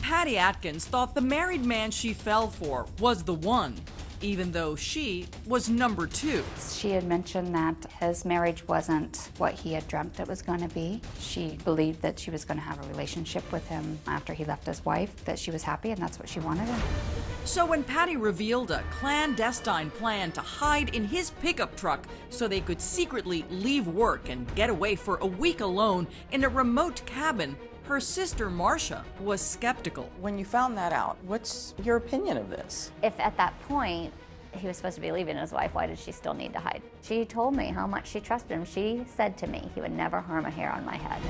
Patti Adkins thought the married man she fell for was the one, even though she was number two. She had mentioned that his marriage wasn't what he had dreamt it was going to be. She believed that she was going to have a relationship with him after he left his wife, that she was happy, and that's what she wanted. So when Patti revealed a clandestine plan to hide in his pickup truck so they could secretly leave work and get away for a week alone in a remote cabin, her sister MARCIA was skeptical. When you found that out, what's your opinion of this? If at that point he was supposed to be leaving his wife, why did she still need to hide? She told me how much she trusted him. She said to me he would never harm a hair on my head.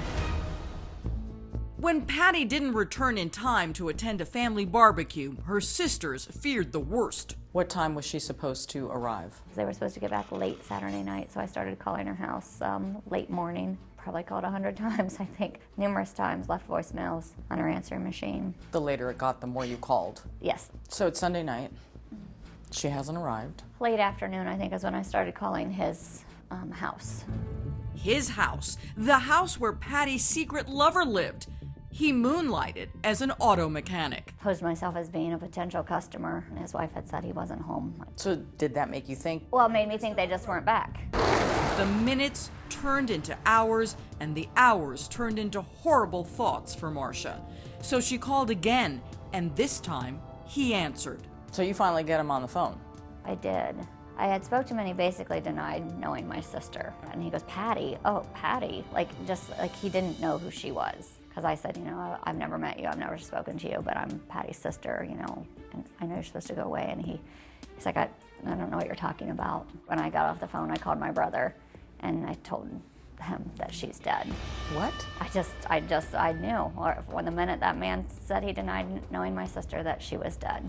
When Patti didn't return in time to attend a family barbecue, her sisters feared the worst. What time was she supposed to arrive? They were supposed to get back late Saturday night, so I started calling her house late morning. Probably called 100 times, I think. Numerous times, left voicemails on her answering machine. The later it got, the more you called. Yes. So it's Sunday night. She hasn't arrived. Late afternoon, I think, is when I started calling his house. His house, the house where Patti's secret lover lived. He moonlighted as an auto mechanic. Posed myself as being a potential customer, and his wife had said he wasn't home. So did that make you think? Well, it made me think they just weren't back. The minutes turned into hours, and the hours turned into horrible thoughts for MARCIA. So she called again, and this time, he answered. So you finally get him on the phone? I did. I had spoke to him, and he basically denied knowing my sister. And he goes, Patti? Oh, Patti? Just like he didn't know who she was. Because I said, I've never met you, I've never spoken to you, but I'm Patti's sister, and I know you're supposed to go away. And he's like, I don't know what you're talking about. When I got off the phone, I called my brother, and I told him that she's dead. What? I knew. Or when the minute that man said he denied knowing my sister, that she was dead.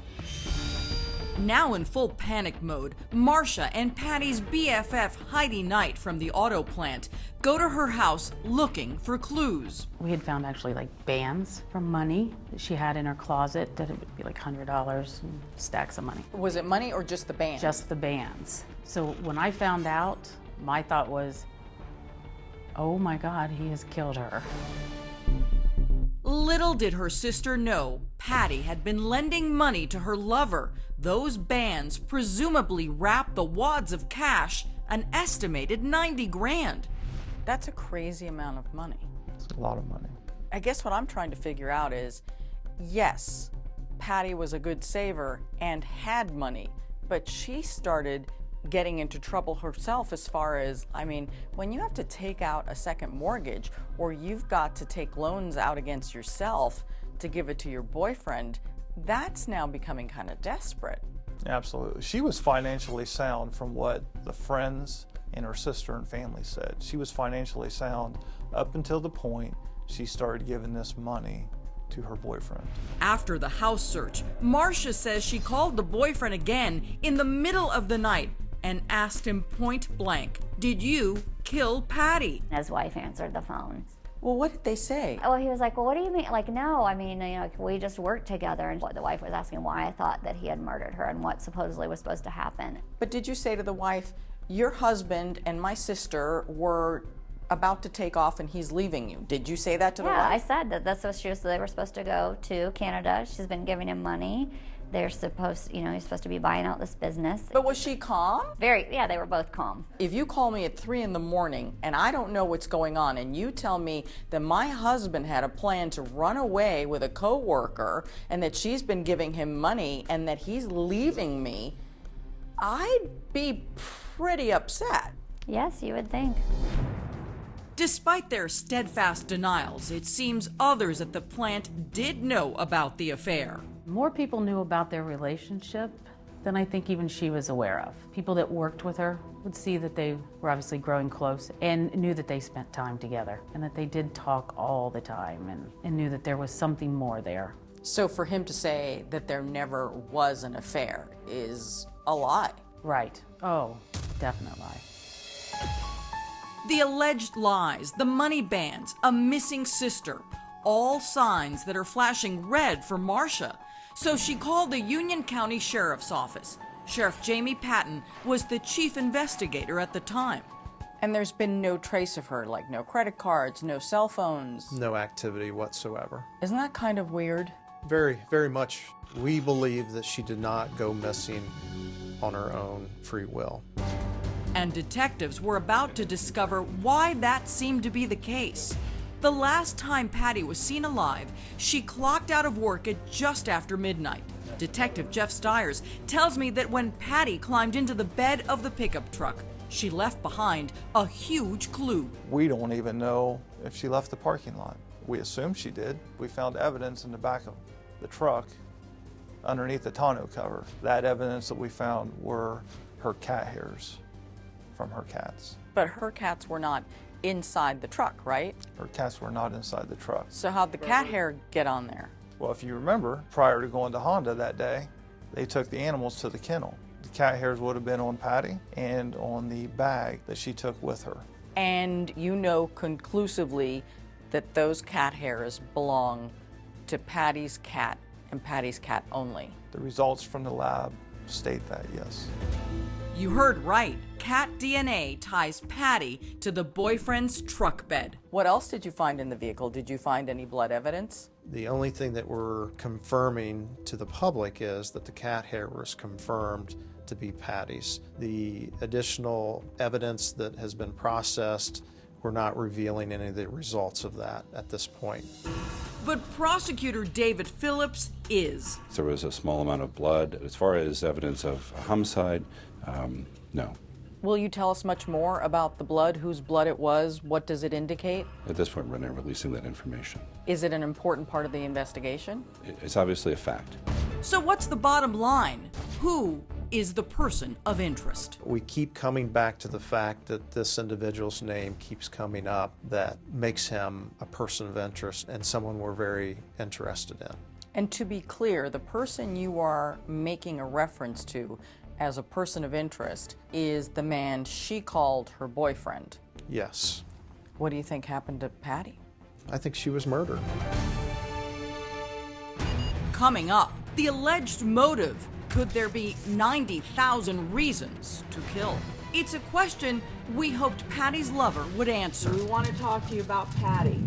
Now in full panic mode, MARCIA and Patti's BFF Heidi Knight from the auto plant go to her house looking for clues. We had found actually bands from money that she had in her closet that it would be $100 and stacks of money. Was it money or just the band? Just the bands. So when I found out, my thought was, oh my God, he has killed her. Little did her sister know, Patti had been lending money to her lover. Those bands presumably wrapped the wads of cash, an estimated 90 grand. That's a crazy amount of money. It's a lot of money. I guess what I'm trying to figure out is, yes, Patti was a good saver and had money, but she started getting into trouble herself as far as, when you have to take out a second mortgage or you've got to take loans out against yourself to give it to your boyfriend, that's now becoming kind of desperate. Absolutely. She was financially sound from what the friends and her sister and family said. She was financially sound up until the point she started giving this money to her boyfriend. After the house search, MARCIA says she called the boyfriend again in the middle of the night and asked him point blank, "Did you kill Patti?" His wife answered the phone. Well, what did they say? Well, he was like, well, what do you mean? No, we just worked together. And the wife was asking why I thought that he had murdered her and what supposedly was supposed to happen. But did you say to the wife, your husband and my sister were about to take off and he's leaving you? Did you say that to the wife? Yeah, I said that that's what they were supposed to go to Canada. She's been giving him money. They're supposed, he's supposed to be buying out this business. But was she calm? Yeah, they were both calm. If you call me at 3 in the morning and I don't know what's going on and you tell me that my husband had a plan to run away with a coworker and that she's been giving him money and that he's leaving me, I'd be pretty upset. Yes, you would think. Despite their steadfast denials, it seems others at the plant did know about the affair. More people knew about their relationship than I think even she was aware of. People that worked with her would see that they were obviously growing close and knew that they spent time together and that they did talk all the time and knew that there was something more there. So for him to say that there never was an affair is a lie. Right. Oh, definite lie. The alleged lies, the money bands, a missing sister, all signs that are flashing red for MARCIA. So she called the Union County Sheriff's Office. Sheriff Jamie Patton was the chief investigator at the time. And there's been no trace of her, no credit cards, no cell phones. No activity whatsoever. Isn't that kind of weird? Very, very much. We believe that she did not go missing on her own free will. And detectives were about to discover why that seemed to be the case. The last time Patti was seen alive, she clocked out of work at just after midnight. Detective Jeff Stiers tells me that when Patti climbed into the bed of the pickup truck, she left behind a huge clue. We don't even know if she left the parking lot. We assume she did. We found evidence in the back of the truck underneath the tonneau cover. That evidence that we found were her cat hairs from her cats. But her cats were not inside the truck, right? Her cats were not inside the truck. So how'd the cat hair get on there? Well, if you remember, prior to going to Honda that day, they took the animals to the kennel. The cat hairs would have been on Patti and on the bag that she took with her. And you know conclusively that those cat hairs belong to Patti's cat and Patti's cat only. The results from the lab state that, yes. You heard right. Cat DNA ties Patti to the boyfriend's truck bed. What else did you find in the vehicle? Did you find any blood evidence? The only thing that we're confirming to the public is that the cat hair was confirmed to be Patti's. The additional evidence that has been processed, we're not revealing any of the results of that at this point. But prosecutor David Phillips is. There was a small amount of blood. As far as evidence of a homicide, no. Will you tell us much more about the blood, whose blood it was? What does it indicate? At this point, we're not releasing that information. Is it an important part of the investigation? It's obviously a fact. So what's the bottom line? Who is the person of interest? We keep coming back to the fact that this individual's name keeps coming up that makes him a person of interest and someone we're very interested in. And to be clear, the person you are making a reference to as a person of interest is the man she called her boyfriend. Yes. What do you think happened to Patti? I think she was murdered. Coming up, the alleged motive. Could there be 90,000 reasons to kill? It's a question we hoped Patti's lover would answer. We want to talk to you about Patti.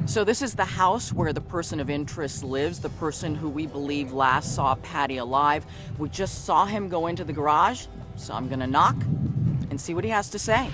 So this is the house where the person of interest lives, the person who we believe last saw Patti alive. We just saw him go into the garage, so I'm gonna knock and see what he has to say.